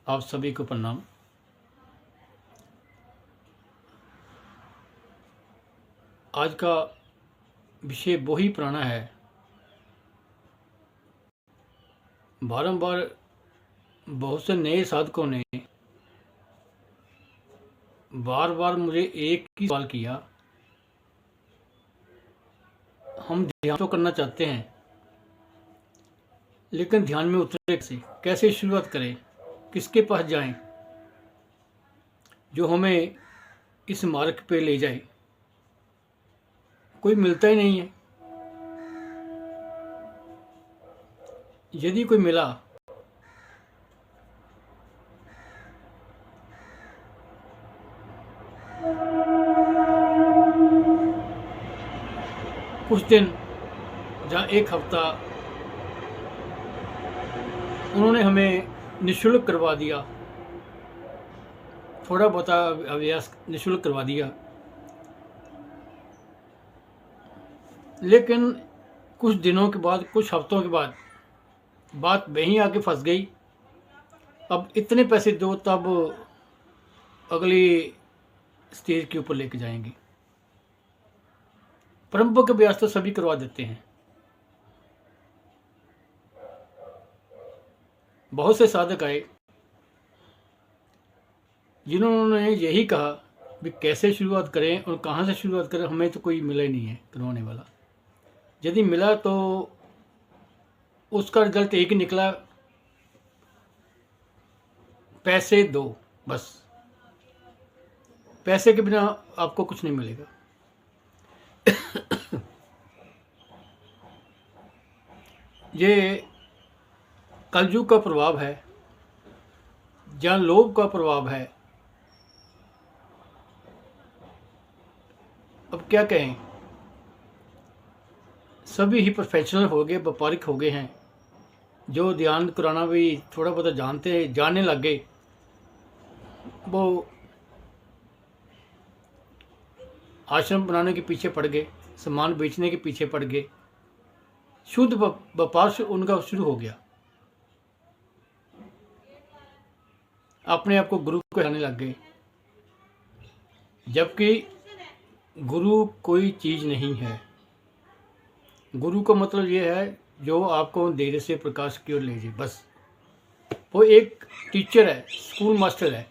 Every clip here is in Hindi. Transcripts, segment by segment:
आप सभी को प्रणाम। आज का विषय वही पुराना है। बारंबार बहुत से नए साधकों ने बार बार मुझे एक ही सवाल किया, हम ध्यान तो करना चाहते हैं लेकिन ध्यान में उतरे कैसे शुरुआत करें, किसके पास जाएं जो हमें इस मार्ग पे ले जाए। कोई मिलता ही नहीं है। यदि कोई मिला कुछ दिन जहाँ एक हफ्ता उन्होंने हमें निःशुल्क करवा दिया, थोड़ा बहुत अभ्यास निःशुल्क करवा दिया, लेकिन कुछ दिनों के बाद, कुछ हफ्तों के बाद बात वहीं आके फंस गई। अब इतने पैसे दो तब अगली स्टेज के ऊपर लेके जाएंगे। परंपरा अभ्यास तो सभी करवा देते हैं। बहुत से साधक आए जिन्होंने यही कहा भी कैसे शुरुआत करें और कहाँ से शुरुआत करें, हमें तो कोई मिला ही नहीं है करवाने वाला। यदि मिला तो उसका रिजल्ट एक ही निकला, पैसे दो, बस। पैसे के बिना आपको कुछ नहीं मिलेगा। ये कलयुग का प्रभाव है, जहाँ लोभ का प्रभाव है। अब क्या कहें, सभी ही प्रोफेशनल हो गए, व्यापारिक हो गए हैं। जो ध्यान कराना भी थोड़ा बहुत जानने लग गए, वो आश्रम बनाने के पीछे पड़ गए, सामान बेचने के पीछे पड़ गए। शुद्ध व्यापार से उनका शुरू हो गया। अपने आप को गुरु कहने लग गए, जबकि गुरु कोई चीज़ नहीं है। गुरु का मतलब ये है जो आपको अंधेरे से प्रकाश की ओर ले जाए, बस। वो एक टीचर है, स्कूल मास्टर है,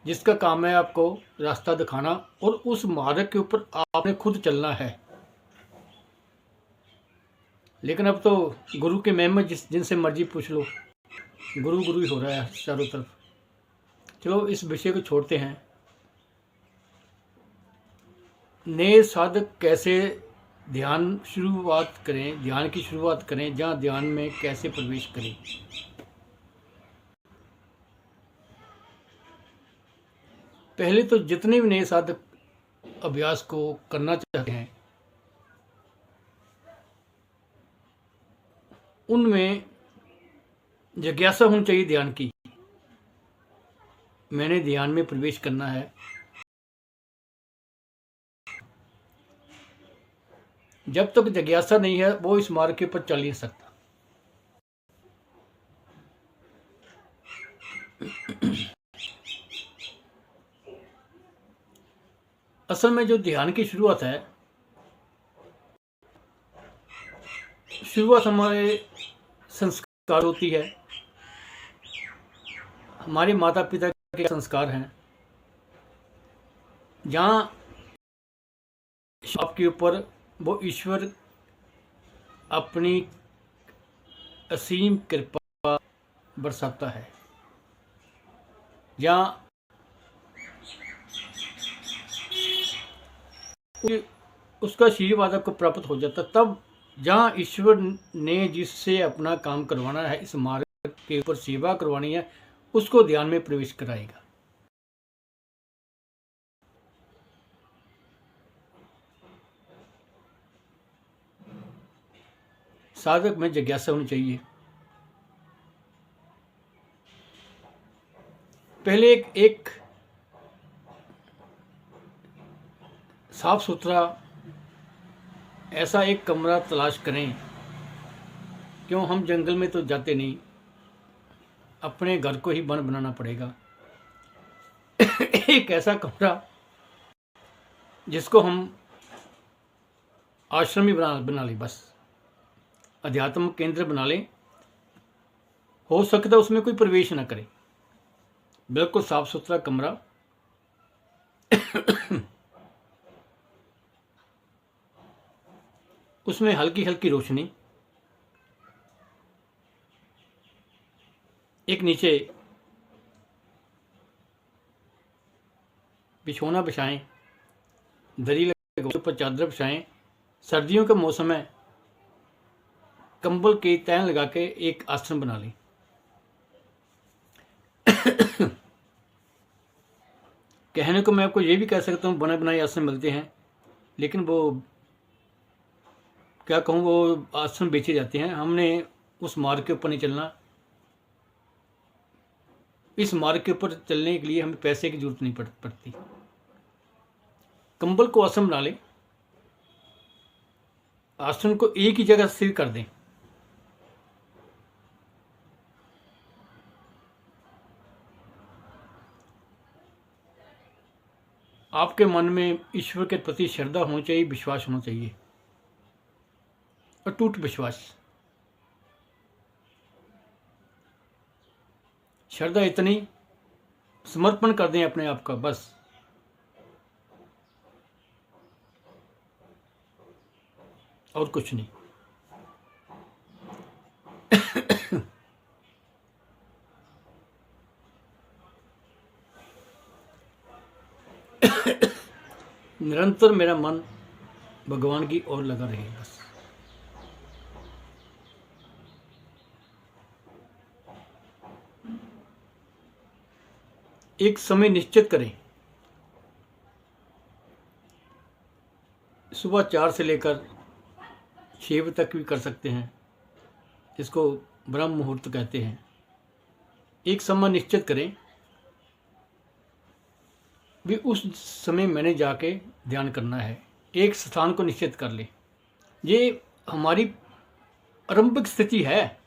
जिसका काम है आपको रास्ता दिखाना और उस मार्ग के ऊपर आपने खुद चलना है। लेकिन अब तो गुरु के महिमा जिनसे मर्जी पूछ लो, गुरु गुरु ही हो रहा है चारों तरफ। चलो इस विषय को छोड़ते हैं। नए साधक कैसे ध्यान की शुरुआत करें, जहाँ ध्यान में कैसे प्रवेश करें। पहले तो जितने भी नए साधक अभ्यास को करना चाहते हैं, उनमें जिज्ञासा होनी चाहिए ध्यान की। मैंने ध्यान में प्रवेश करना है। जब तक जिज्ञासा नहीं है, वो इस मार्ग के ऊपर चल नहीं सकता। असल में जो ध्यान की शुरुआत है, शुरुआत हमारे संस्कार होती है। हमारे माता पिता के संस्कार हैं, जहाँ आपके ऊपर वो ईश्वर अपनी असीम कृपा बरसाता है। जहाँ उसका आशीर्वाद आपको प्राप्त हो जाता, तब जहाँ ईश्वर ने जिससे अपना काम करवाना है, इस मार्ग के ऊपर सेवा करवानी है, उसको ध्यान में प्रवेश कराएगा। साधक में जिज्ञासा होनी चाहिए। पहले एक साफ सुथरा ऐसा एक कमरा तलाश करें। क्यों, हम जंगल में तो जाते नहीं, अपने घर को ही वन बनाना पड़ेगा। एक ऐसा कमरा जिसको हम आश्रम ही बना लें, बस अध्यात्म केंद्र बना लें। हो सकता है उसमें कोई प्रवेश ना करे, बिल्कुल साफ सुथरा कमरा। उसमें हल्की हल्की रोशनी, एक नीचे बिछौना बिछाएं, दरी लगे, ऊपर चादर बिछाएं। सर्दियों का मौसम है, कंबल की तैन लगा के एक आसन बना लें। कहने को मैं आपको ये भी कह सकता हूँ बने बनाए आसन मिलते हैं, लेकिन वो क्या कहूँ, वो आसन बेचे जाते हैं। हमने उस मार्ग के ऊपर नहीं चलना। इस मार्ग के ऊपर चलने के लिए हमें पैसे की जरूरत नहीं पड़ती। कंबल को आसन बना लें, आसन को एक ही जगह स्थिर कर दें। आपके मन में ईश्वर के प्रति श्रद्धा होनी चाहिए, विश्वास होना चाहिए, अटूट विश्वास। श्रद्धा इतनी, समर्पण कर दें अपने आप का, बस। और कुछ नहीं। निरंतर मेरा मन भगवान की ओर लगा रहे, बस। एक समय निश्चित करें, सुबह 4 से लेकर 6 बजे तक भी कर सकते हैं, इसको ब्रह्म मुहूर्त कहते हैं। एक समय निश्चित करें भी उस समय मैंने जाके ध्यान करना है। एक स्थान को निश्चित कर लें। ये हमारी आरंभिक स्थिति है,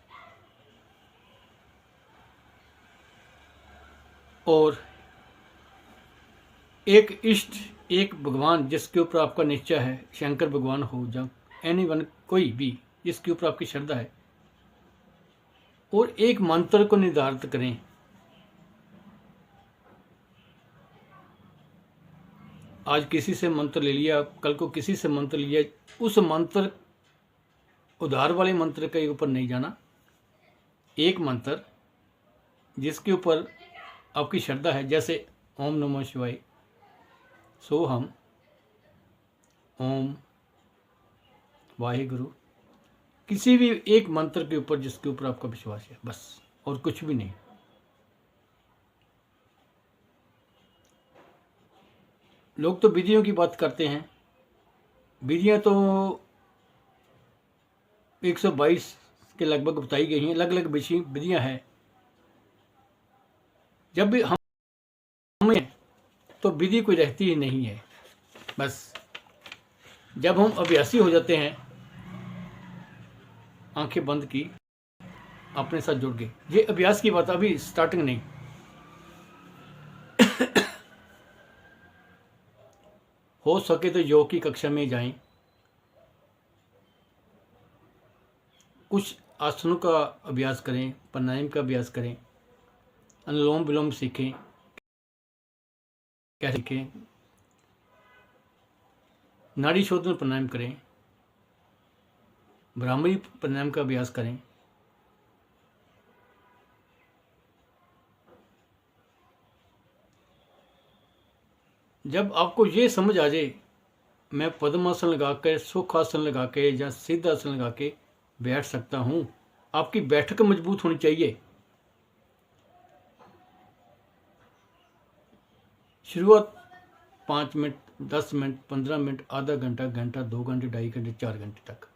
और एक इष्ट, एक भगवान जिसके ऊपर आपका निश्चय है, शंकर भगवान हो या एनीवन, कोई भी जिसके ऊपर आपकी श्रद्धा है, और एक मंत्र को निर्धारित करें। आज किसी से मंत्र ले लिया, कल को किसी से मंत्र लिया, उस मंत्र, उधार वाले मंत्र के ऊपर नहीं जाना। एक मंत्र जिसके ऊपर आपकी श्रद्धा है, जैसे ओम नमः शिवाय, सोहम, ओम, वाहिगुरु, किसी भी एक मंत्र के ऊपर जिसके ऊपर आपका विश्वास है, बस, और कुछ भी नहीं। लोग तो विधियों की बात करते हैं, विधियां तो 122 के लगभग बताई गई हैं, अलग अलग विधियां हैं। जब भी हम तो विधि कोई रहती ही नहीं है, बस। जब हम अभ्यासी हो जाते हैं, आंखें बंद की, अपने साथ जुड़ गए। ये अभ्यास की बात, अभी स्टार्टिंग नहीं। हो सके तो योग की कक्षा में जाएं, कुछ आसनों का अभ्यास करें, प्राणायाम का अभ्यास करें, अनुलोम विलोम सीखें, क्या सीखें, नाड़ी शोधन प्राणायाम करें, भ्रामरी प्राणायाम का अभ्यास करें। जब आपको ये समझ आ जाए, मैं पद्मासन लगा के, सुखासन लगा के या सिद्धासन लगा के बैठ सकता हूँ, आपकी बैठक मजबूत होनी चाहिए। शुरुआत 5 मिनट, 10 मिनट, 15 मिनट, आधा घंटा, घंटा, 2 घंटे, 2.5 घंटे, 4 घंटे तक।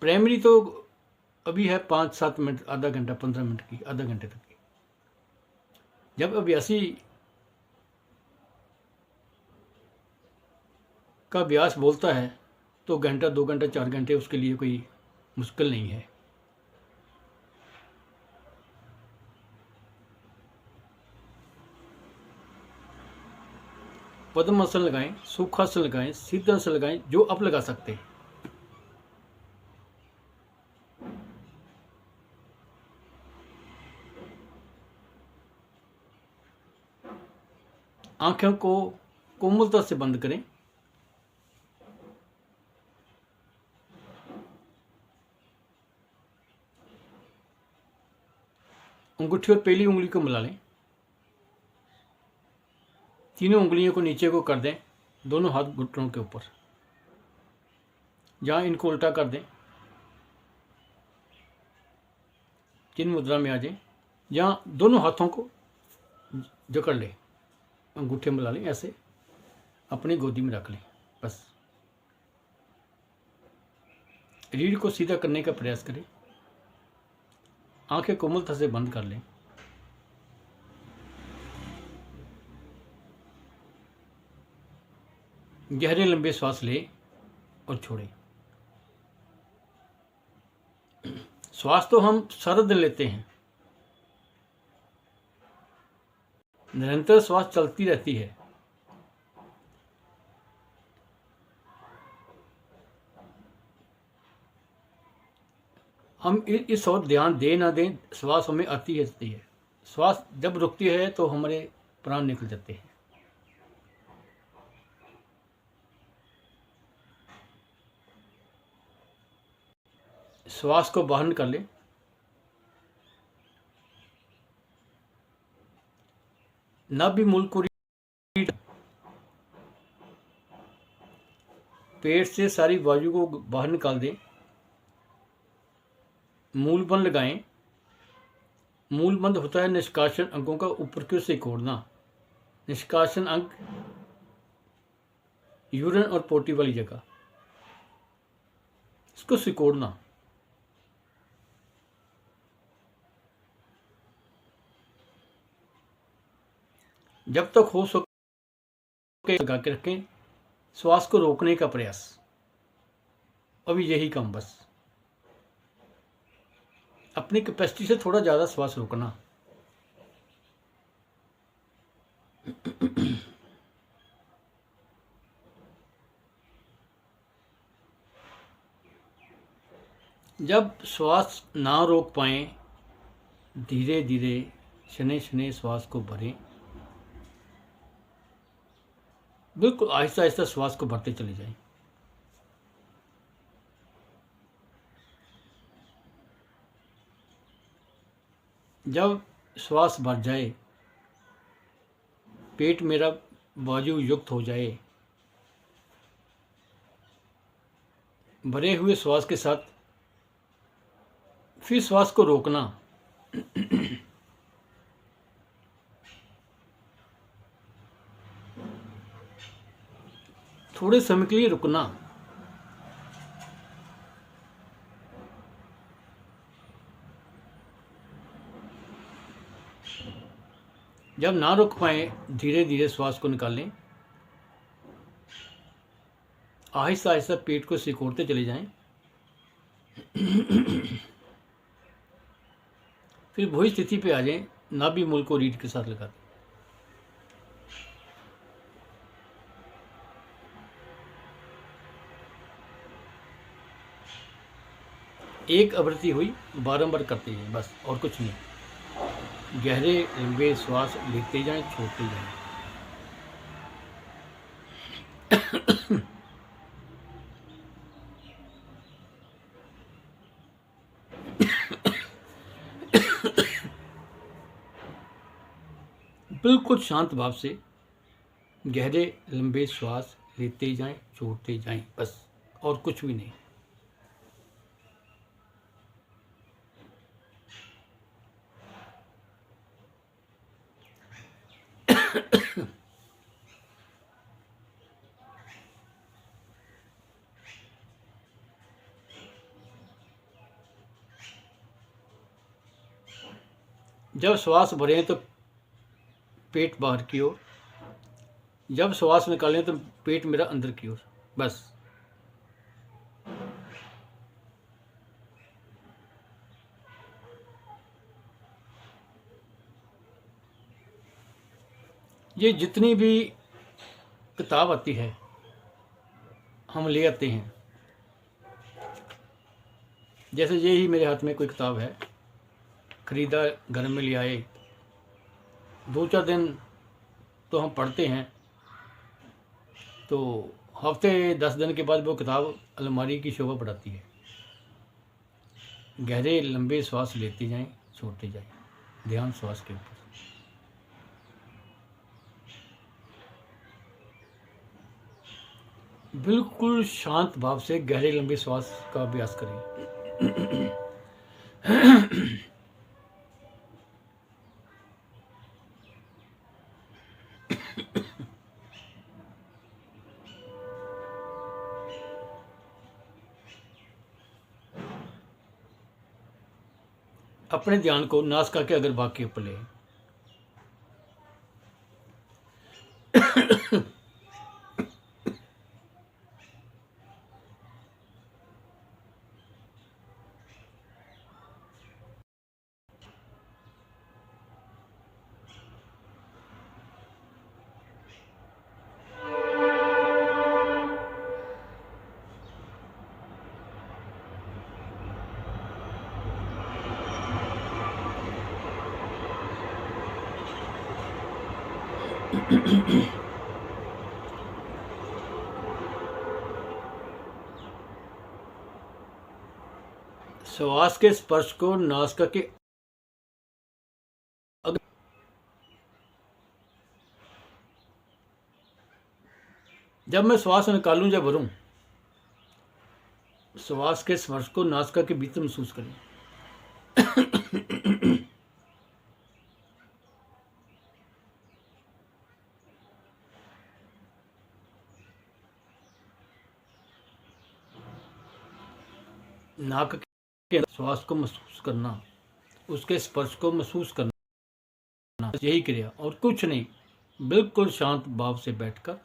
प्राइमरी तो अभी है 5-7 मिनट, आधा घंटा, 15 मिनट की, आधा घंटे तक की। जब अभ्यासी का अभ्यास बोलता है तो घंटा, 2 घंटा, 4 घंटे उसके लिए कोई मुश्किल नहीं है। पद्मासन लगाएं, सुखासन लगाएं, सिद्धासन लगाएं, जो आप लगा सकते हैं। आंखों को कोमलता से बंद करें। अंगूठी और पहली उंगली को मिला लें। तीनों उंगलियों को नीचे को कर दें, दोनों हाथ घुटनों के ऊपर। जहाँ इनको उल्टा कर दें, चिन्ह मुद्रा में आ जाए। जहाँ दोनों हाथों को जकड़ लें, अंगूठे मिला लें, ऐसे अपनी गोदी में रख लें। बस रीढ़ को सीधा करने का प्रयास करें। आंखें कोमलता से बंद कर लें। गहरे लंबे सांस लें और छोड़ें। श्वास तो हम सारा दिन लेते हैं, निरंतर श्वास चलती रहती है। हम इस ओर ध्यान दे ना दें, श्वास हमें आती रहती है। श्वास जब रुकती है तो हमारे प्राण निकल जाते हैं। श्वास को बाहर निकाल लें। नाभि मूल को पेट से सारी वायु को बाहर निकाल दें। मूल बंद लगाएं। मूल बंद होता है निष्कासन अंगों का ऊपर की ओर सिकोड़ना। निष्कासन अंग यूरिन और पोटी वाली जगह, इसको सिकोड़ना। जब तक हो सके लगा के रखें। श्वास को रोकने का प्रयास, अभी यही काम। बस अपनी कैपेसिटी से थोड़ा ज़्यादा श्वास रोकना। जब श्वास ना रोक पाए, धीरे धीरे शनै शनै श्वास को भरें। बिल्कुल आहिस्ता आहिस्ता श्वास को भरते चले जाएं। जब श्वास भर जाए, पेट मेरा वायु युक्त हो जाए, भरे हुए श्वास के साथ फिर श्वास को रोकना। थोड़े समय के लिए रुकना। जब ना रुक पाए, धीरे धीरे श्वास को निकालें। आहिस्ता आहिस्ता पेट को सिकोड़ते चले जाएं। फिर वही स्थिति पे आ जाएं। नाभि मूल को रीढ़ के साथ लगा दें। एक आवृत्ति हुई, बारंबार करते जाएं, बस और कुछ नहीं। गहरे लंबे श्वास लेते जाएं, छोड़ते जाएं। बिल्कुल शांत भाव से गहरे लंबे श्वास लेते जाएं, छोड़ते जाएं, बस और कुछ भी नहीं। जब श्वास भरें तो पेट बाहर की ओर, जब श्वास निकालें तो पेट मेरा अंदर की ओर, बस। ये जितनी भी किताब आती है, हम ले आते हैं। जैसे ये ही मेरे हाथ में कोई किताब है, ख़रीदा, घर में ले आए, 2-4 दिन तो हम पढ़ते हैं, तो हफ्ते 10 दिन के बाद वो किताब अलमारी की शोभा बढ़ाती है। गहरे लंबे श्वास लेते जाएं, छोड़ते जाएं, ध्यान श्वास के ऊपर। बिल्कुल शांत भाव से गहरे लंबे श्वास का अभ्यास करें। अपने ध्यान को नासिका के अग्र भाग के ऊपर ले। श्वास के स्पर्श को नासिका के जब मैं श्वास निकालूं या भरूं, श्वास के स्पर्श को नासिका के भीतर महसूस करें। नाक के श्वास को महसूस करना, उसके स्पर्श को महसूस करना, यही क्रिया और कुछ नहीं। बिल्कुल शांत भाव से बैठकर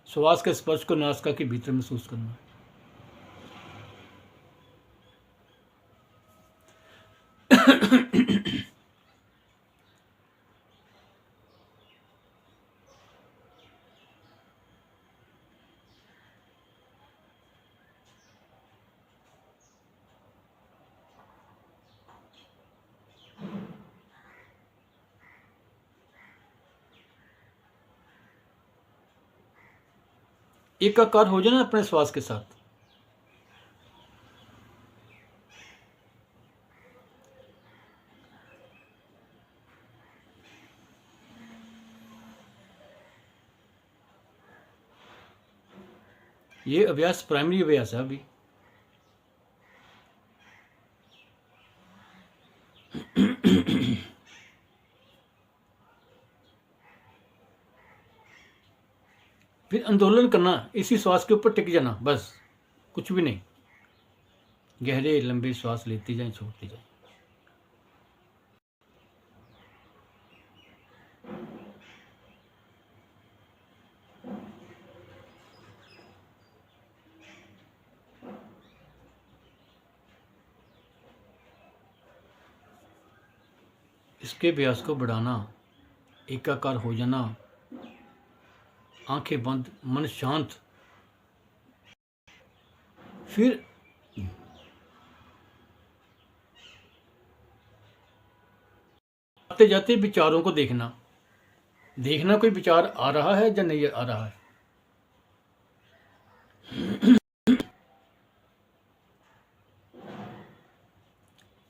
श्वास के स्पर्श को नासिका के भीतर महसूस करना। एकाकार हो जाना अपने श्वास के साथ। ये अभ्यास प्राइमरी अभ्यास है अभी। फिर आंदोलन करना, इसी श्वास के ऊपर टिक जाना, बस कुछ भी नहीं। गहरे लंबे श्वास लेते जाएं, छोड़ते जाएं। इसके अभ्यास को बढ़ाना, एकाकार हो जाना, आंखें बंद, मन शांत। फिर आते जाते विचारों को देखना, कोई विचार आ रहा है या नहीं आ रहा है।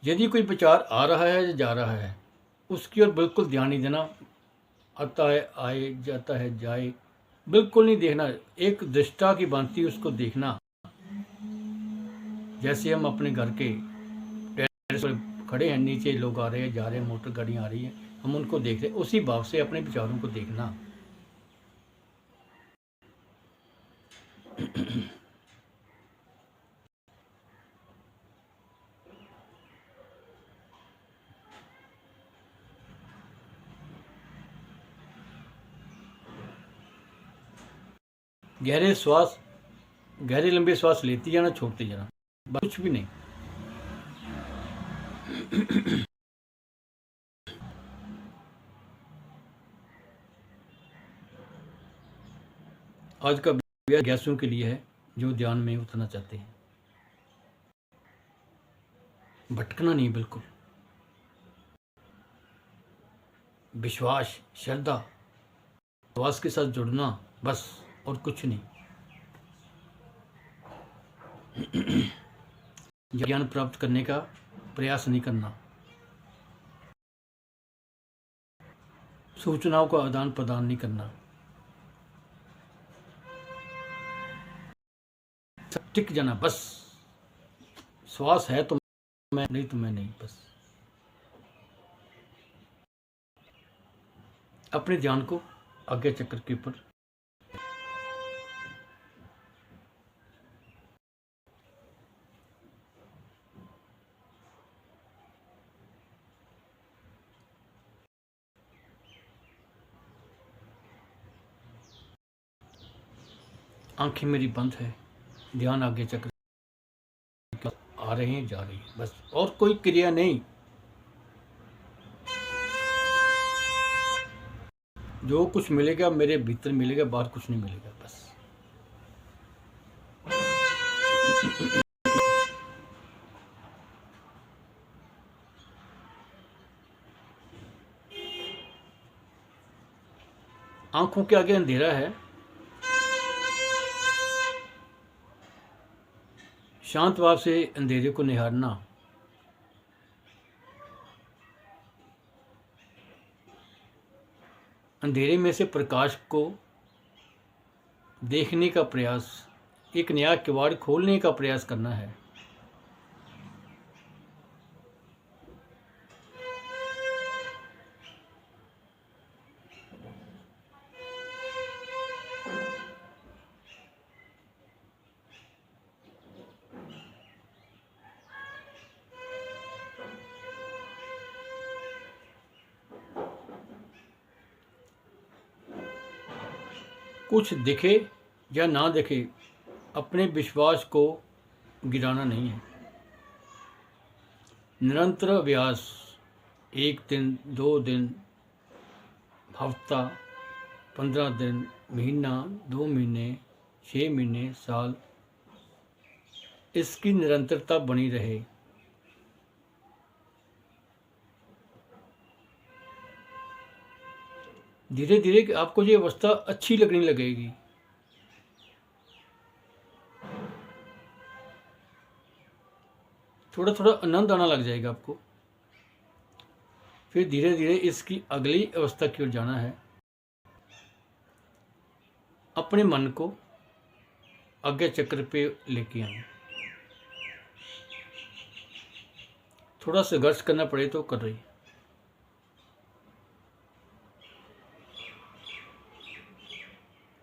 यदि कोई विचार आ रहा है या जा रहा है, उसकी ओर बिल्कुल ध्यान नहीं देना। आता है आए, जाता है जाए, बिल्कुल नहीं देखना। एक दृष्टा की भांति उसको देखना। जैसे हम अपने घर के टेरेस पर खड़े हैं, नीचे लोग आ रहे हैं, जा रहे हैं, मोटर गाड़ियाँ आ रही हैं, हम उनको देख रहे हैं, उसी भाव से अपने विचारों को देखना। गहरे लंबे श्वास लेते जाना, छोड़ते जाना, कुछ भी नहीं। आज का अभ्यासों के लिए है जो ध्यान में उतरना चाहते हैं। भटकना नहीं, बिल्कुल विश्वास, श्रद्धा, विश्वास के साथ जुड़ना, बस, और कुछ नहीं। ज्ञान प्राप्त करने का प्रयास नहीं करना, सूचनाओं का आदान प्रदान नहीं करना, टिक जाना, बस। श्वास है तो मैं, नहीं तो मैं नहीं, बस। अपने ध्यान को आज्ञा चक्र के ऊपर आंखें मेरी बंद है, ध्यान आगे चक्र आ रहे हैं, जा रही है, बस, और कोई क्रिया नहीं। जो कुछ मिलेगा मेरे भीतर मिलेगा, बाहर कुछ नहीं मिलेगा, बस। आंखों के आगे अंधेरा है, शांत भाव से अंधेरे को निहारना, अंधेरे में से प्रकाश को देखने का प्रयास, एक नया किवाड़ खोलने का प्रयास करना है। कुछ दिखे या ना दिखे, अपने विश्वास को गिराना नहीं है। निरंतर अभ्यास, 1 दिन, 2 दिन, हफ्ता, 15 दिन, महीना, 2 महीने, 6 महीने, साल, इसकी निरंतरता बनी रहे। धीरे धीरे आपको ये अवस्था अच्छी लगने लगेगी। थोड़ा थोड़ा आनंद आना लग जाएगा आपको। फिर धीरे धीरे इसकी अगली अवस्था की ओर जाना है। अपने मन को आज्ञा चक्र पे लेके आए। थोड़ा संघर्ष करना पड़े तो कर रही।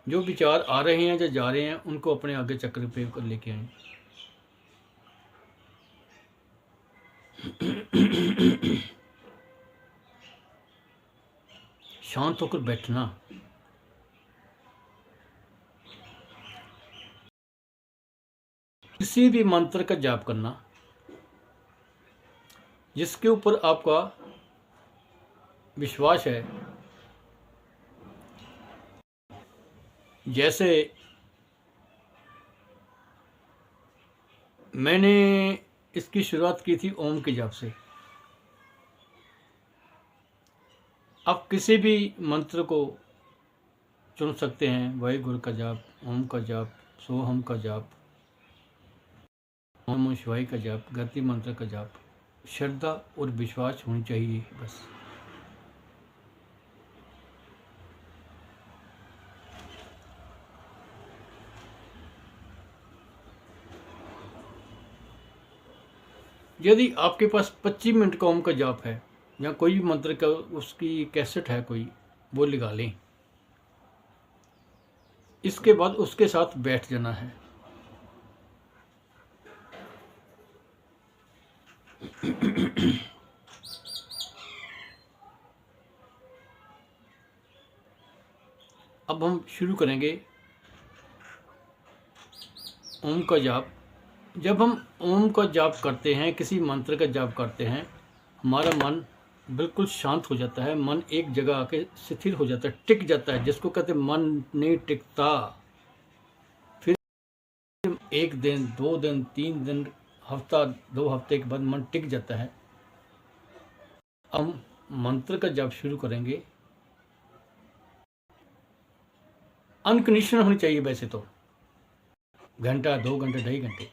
जो विचार आ रहे हैं या जा रहे हैं उनको अपने आगे चक्र पे लेके आए। शांत होकर बैठना, किसी भी मंत्र का जाप करना जिसके ऊपर आपका विश्वास है। जैसे मैंने इसकी शुरुआत की थी ओम के जाप से। आप किसी भी मंत्र को चुन सकते हैं। वाहिगुरु का जाप, ओम का जाप, सोहम का जाप, ओम नमः शिवाय का जाप, गायत्री मंत्र का जाप। श्रद्धा और विश्वास होनी चाहिए, बस। यदि आपके पास 25 मिनट का ओम का जाप है या कोई भी मंत्र का उसकी कैसेट है कोई, वो लगा लें। इसके बाद उसके साथ बैठ जाना है। अब हम शुरू करेंगे ओम का जाप। जब हम ओम का जाप करते हैं, किसी मंत्र का जाप करते हैं, हमारा मन बिल्कुल शांत हो जाता है। मन एक जगह आके स्थिर हो जाता है, टिक जाता है। जिसको कहते हैं मन नहीं टिकता, 1 दिन, 2 दिन, 3 दिन, हफ्ता, 2 हफ्ते के बाद मन टिक जाता है। हम मंत्र का जप शुरू करेंगे। अनकंडीशनल होनी चाहिए वैसे तो, घंटा, 2 घंटे, 2.5 घंटे।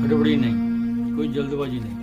हड़बड़ी नहीं, कोई जल्दबाजी नहीं।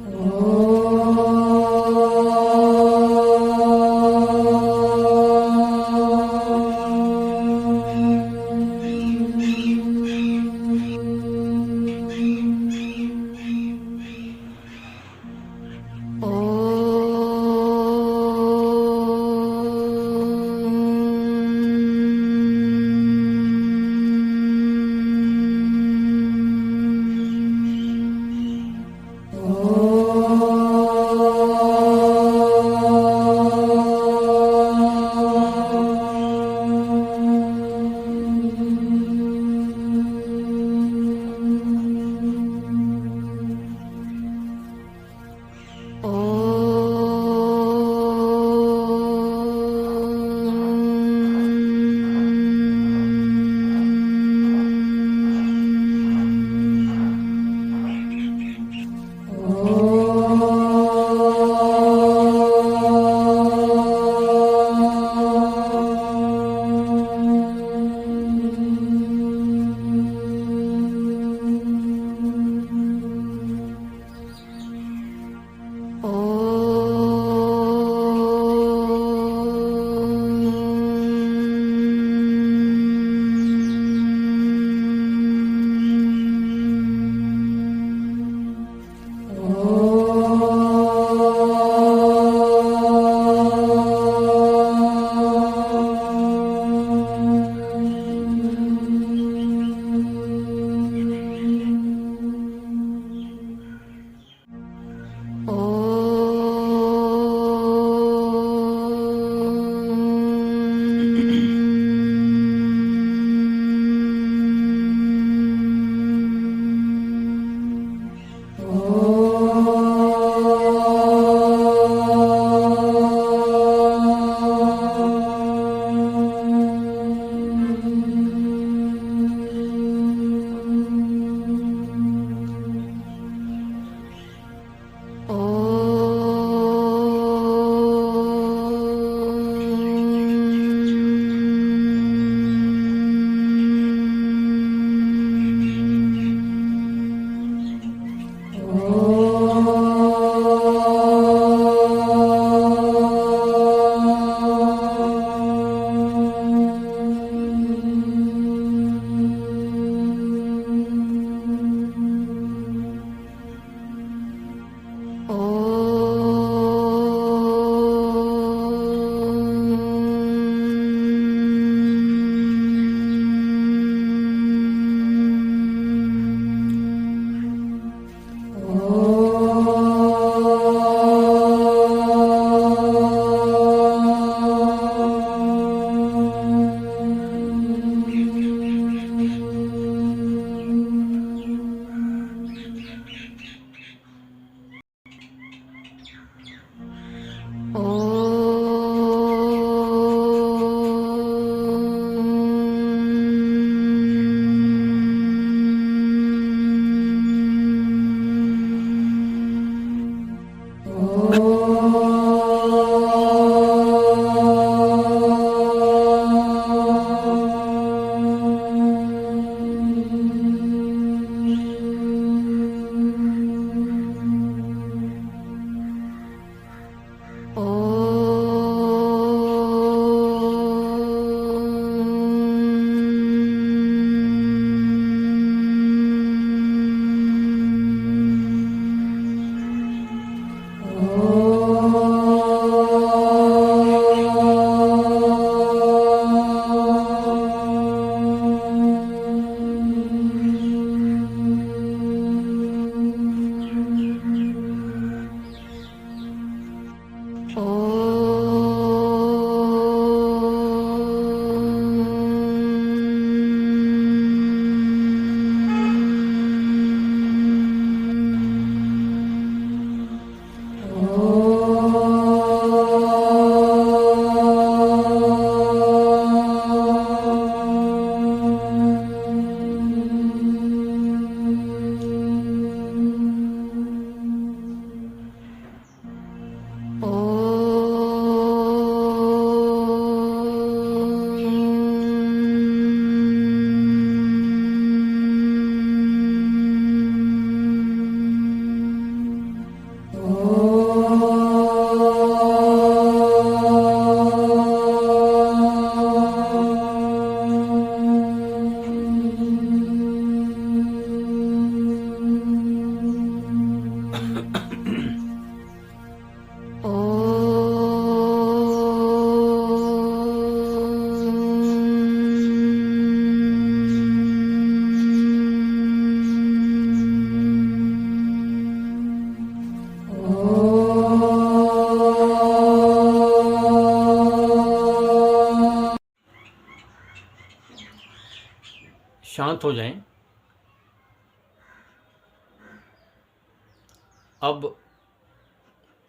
शांत हो जाएं। अब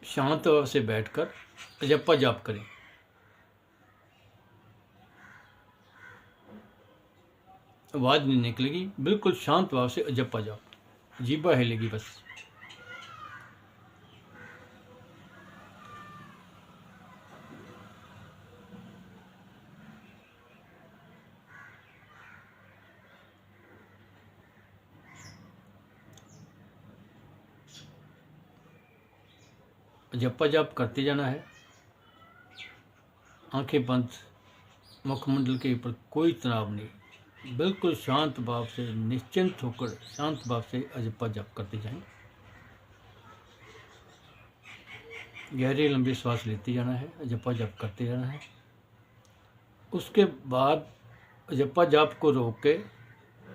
शांत भाव से बैठकर अजप्पा जाप करें। आवाज़ नहीं निकलेगी, बिल्कुल शांत भाव से अजप्पा जाप, जीभा हिलेगी बस। अजप्पा जाप करते जाना है, आंखें बंद, मुखमंडल के ऊपर कोई तनाव नहीं, बिल्कुल शांत भाव से निश्चिंत होकर शांत भाव से अजप्पा जाप करते जाएं। गहरे लंबे श्वास लेते जाना है, अजप्पा जाप करते जाना है। उसके बाद अजप्पा जाप को रोक के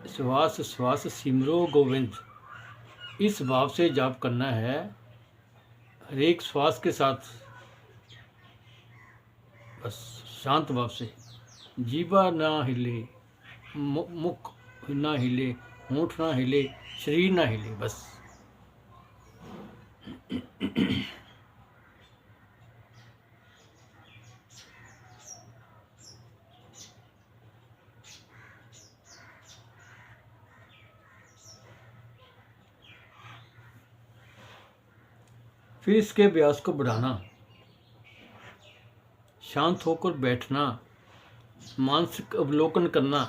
श्वास श्वास सिमरो गोविंद, इस भाव से जाप करना है। हर एक श्वास के साथ बस शांत भाव से, जीवा ना हिले, मुख ना हिले, होंठ ना हिले, शरीर ना हिले, बस। फिर इसके अभ्यास को बढ़ाना, शांत होकर बैठना, मानसिक अवलोकन करना।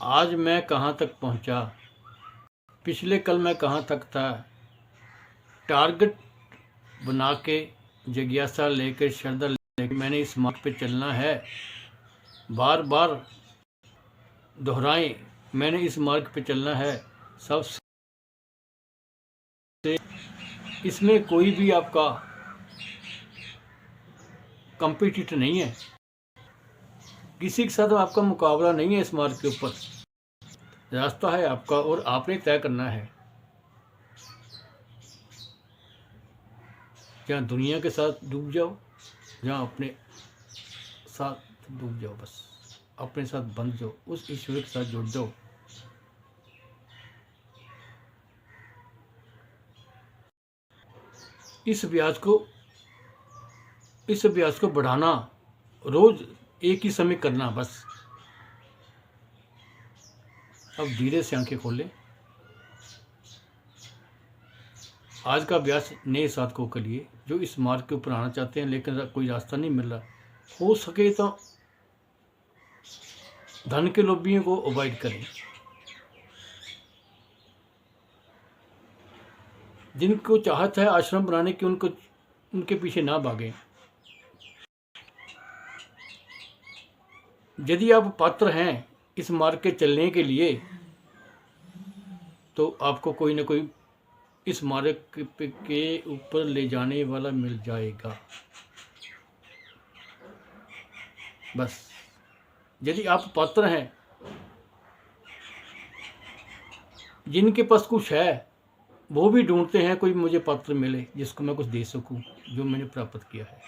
आज मैं कहाँ तक पहुँचा, पिछले कल मैं कहाँ तक था। टारगेट बना के, जिज्ञासा लेकर, श्रद्धा लेकर मैंने इस मार्ग पे चलना है। बार बार दोहराएं, मैंने इस मार्ग पे चलना है। सबसे इसमें कोई भी आपका कंपटीटर नहीं है, किसी के साथ आपका मुकाबला नहीं है। इस मार्ग के ऊपर रास्ता है आपका और आपने तय करना है। जहाँ दुनिया के साथ डूब जाओ, जहाँ अपने साथ डूब जाओ, बस अपने साथ बंध जाओ, उस ईश्वर के साथ जुड़ जाओ। इस अभ्यास को बढ़ाना, रोज एक ही समय करना, बस। अब धीरे से आंखें खोलें। आज का अभ्यास नए साधकों के लिए जो इस मार्ग के ऊपर आना चाहते हैं लेकिन कोई रास्ता नहीं मिल रहा, हो सके तो धन के लोभियों को अवॉइड करें। जिनको चाहत है आश्रम बनाने की, उनके पीछे ना भागें। यदि आप पात्र हैं इस मार्ग के चलने के लिए, तो आपको कोई ना कोई इस मार्ग के ऊपर ले जाने वाला मिल जाएगा, बस। यदि आप पात्र हैं, जिनके पास कुछ है वो भी ढूंढते हैं कोई मुझे पात्र मिले जिसको मैं कुछ दे सकूं, जो मैंने प्राप्त किया है।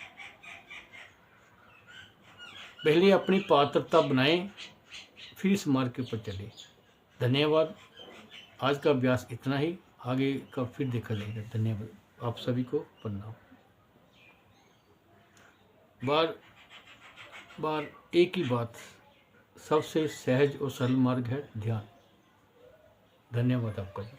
पहले अपनी पात्रता बनाएं, फिर इस मार्ग के ऊपर चलें। धन्यवाद। आज का अभ्यास इतना ही, आगे का फिर देखा जाएगा। धन्यवाद। आप सभी को प्रणाम। बार बार एक ही बात, सबसे सहज और सरल मार्ग है ध्यान। धन्यवाद आपका।